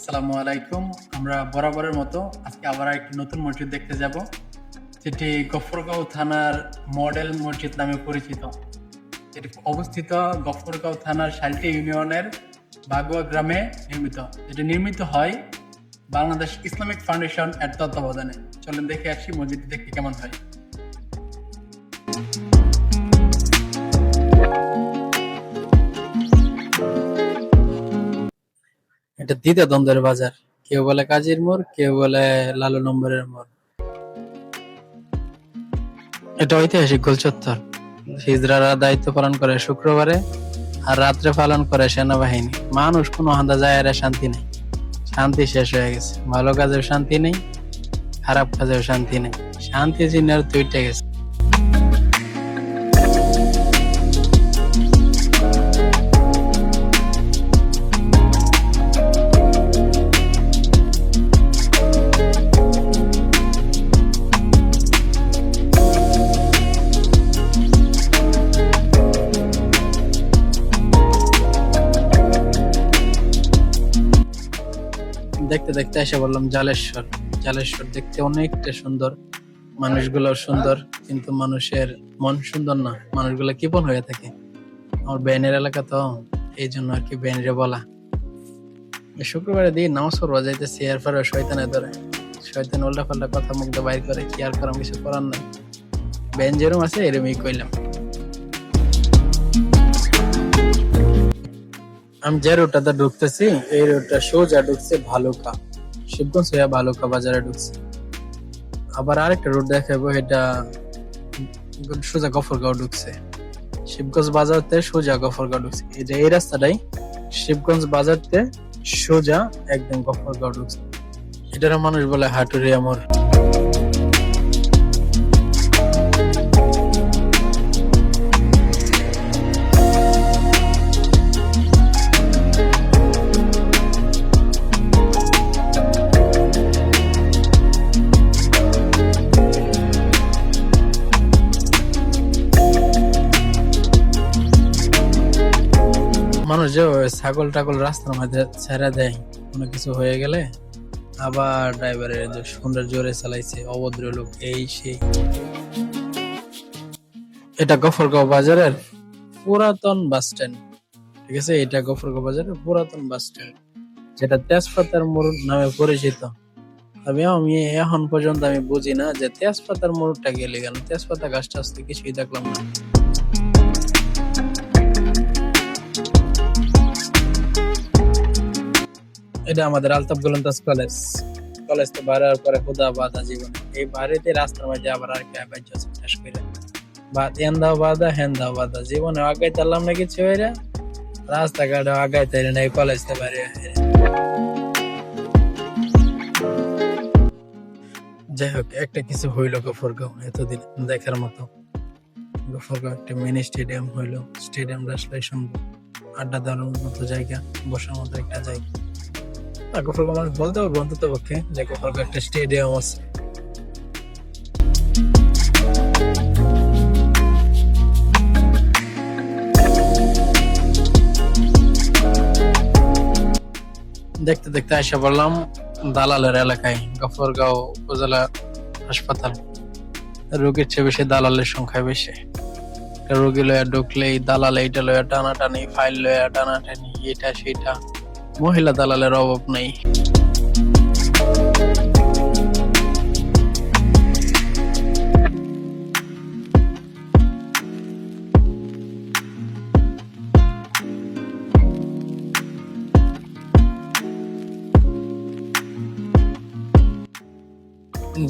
আসসালামু আলাইকুম। আমরা বরাবরের মতো আজকে আবার একটি নতুন মসজিদ দেখতে যাব, যেটি গফরগাঁও থানার মডেল মসজিদ নামে পরিচিত। এটি অবস্থিত গফরগাঁও থানার শালটি ইউনিয়নের বাগুয়া গ্রামে নির্মিত। এটি নির্মিত হয় বাংলাদেশ ইসলামিক ফাউন্ডেশন এর তত্ত্বাবধানে। চলেন দেখে আসি মসজিদটি দেখতে কেমন হয়। এটা দ্বিতীয় দ্বন্দ্বের বাজার, কেউ বলে কাজীর মোড়, কেউ বলে লালু নম্বরের মোড়। এটা ঐতিহাসিক গোল চত্বর। হিজড়ারা দায়িত্ব পালন করে শুক্রবারে, আর রাত্রে পালন করে সেনাবাহিনী। মানুষ কোনো হান্দা যায় শান্তি নেই, শান্তি শেষ হয়ে গেছে। ভালো কাজেও শান্তি নেই, খারাপ কাজেও শান্তি নেই। শান্তি চিহ্নের তুইটে গেছে। দেখতে দেখতে এসে বললাম জালেশ্বর। জালেশ্বর দেখতে অনেকটা সুন্দর, মানুষগুলো সুন্দর, কিন্তু মানুষের মন সুন্দর না। মানুষগুলো কিপন হয়ে থাকে। আমার বেনের এলাকা তো, এই জন্য আর কি বেনরে বলা। শুক্রবারে দিন নামাজ পড়বা যাইতেছি, এরপরে শয়তানে ধরে। শয়তান উল্টা পাল্টা কথা মুখ দিয়ে বাইর করে, কি আর করাম, কিছু করার নাই। বেন যেরম আছে এরমই কইলাম। আমি যে রোডটাতে ঢুকতেছি, এই রোডটা সোজা ঢুকছে ভালুকা, শিবগঞ্জ হয়ে ভালুকা বাজারে ঢুকছে। আবার আরেকটা রোড দেখাবো, এটা সোজা গফরগাঁও ঢুকছে। শিবগঞ্জ বাজারতে সোজা গফরগাঁও ঢুকছে। এই যে এই রাস্তাটাই শিবগঞ্জ বাজারতে সোজা একদম গফরগাঁও ঢুকছে। এটার মানুষ বলে হাটুরিয়া মোড়। মানুষ যে ছাগল টাগল রাস্তার মধ্যে ছেড়ে দেয় কোনো কিছু হয়ে গেলে, আবার ড্রাইভারের সুন্দর জোরে চালাইছে, অভদ্র লোক, এই সেই। এটা গফরগাঁও বাজারের পুরাতন বাস স্ট্যান্ড, ঠিক আছে? এটা গফরগাঁও বাজারের পুরাতন বাস স্ট্যান্ড, যেটা তেজপাতার মোড় নামে পরিচিত। তবে আমি এখন পর্যন্ত আমি বুঝি না যে তেজপাতার মোড়টা গেলে কেন, তেজপাতা গাছটা আসতে কিছুই দেখলাম না। এটা আমাদের আলতাফ গোলন্দাজ কলেজ। কলেজ তো বাড়ার পরে খুদা বাধা জীবন। এই বাড়িতে রাস্তার মধ্যে আবার আর কি আবার শেষ করে দাও বাধা, হেন দাও বাধা। জীবনে আগাই তারলাম না কিছু হয়ে, রাস্তাঘাট আগাই তাই না, কলেজ তো বাড়ি। যাই হোক, একটা কিছু হইলো গফরগাঁও এতদিন দেখার মতো। গফরগাঁও একটা মিনি স্টেডিয়াম হইলো। স্টেডিয়াম আসলে শুনবো, আড্ডা দেওয়ার মতো জায়গা, বসার মতো একটা জায়গা। গফরগাঁও মানুষ বলতে পারবো অন্তত পক্ষে যে গফরগাঁও একটা স্টেডিয়াম আছে। দেখতে দেখতে এসে বললাম দালালের এলাকায়, গফরগাঁও উপজেলা হাসপাতাল। রোগীর চেয়ে বেশি দালালের সংখ্যা বেশি। রোগী লয়া ঢুকলেই দালাল এইটা লয়া টানাটানি, ফাইল লয়া টানাটানি, এটা সেটা। মহিলা দালালের অভাব নেই।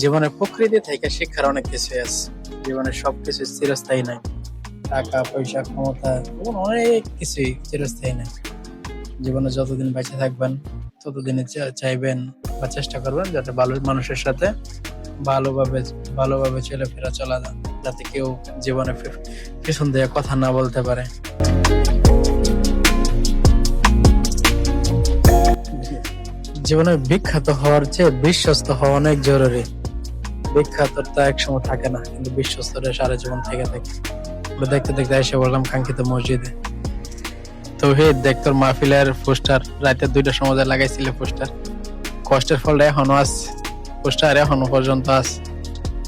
জীবনে প্রকৃতি থেকে শিক্ষার অনেক কিছু আছে। জীবনে সবকিছু চিরস্থায়ী নাই। টাকা পয়সা, ক্ষমতা, অনেক কিছুই চিরস্থায়ী নাই। জীবনে যতদিন বেঁচে থাকবেন ততদিন চাইবেন বা চেষ্টা করবেন যাতে ভালো মানুষের সাথে ভালোভাবে চলাফেরা চলা যায়, যাতে কেউ জীবনে পিছন দিয়ে কথা না বলতে পারে। জীবনে বিখ্যাত হওয়ার চেয়ে বিশ্বস্ত হওয়া অনেক জরুরি। বিখ্যাতটা একসময় থাকে না, কিন্তু বিশ্বস্তটা সারা জীবন থেকে থাকে। দেখতে দেখতে এসে বললাম কাঙ্ক্ষিত মসজিদে। তৌহিদ দেখ তোর মাহফিলের পোস্টার রাতে 2টার সময় লাগাইছিলে পোস্টার, কষ্টের ফলটা এখনো আছে, পোস্টার এখনো পর্যন্ত আছে।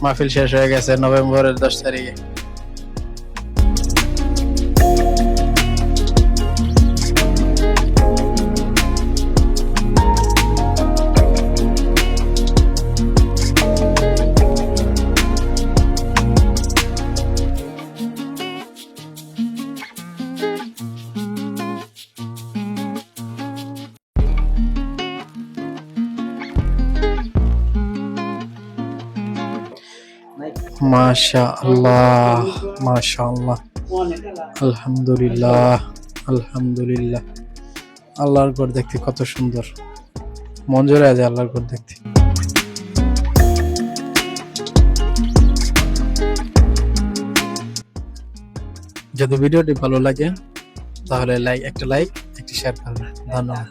মাহফিল শেষ হয়ে গেছে নভেম্বরের 10 তারিখে। মাশাআল্লাহ মাশাআল্লাহ, আলহামদুলিল্লাহ আলহামদুলিল্লাহ। আল্লাহর ঘর দেখতে কত সুন্দর, মন জুড়ে যায় আল্লাহর ঘর দেখতে। যদি ভিডিওটি ভালো লাগে তাহলে একটা লাইক একটা শেয়ার করবেন। ধন্যবাদ।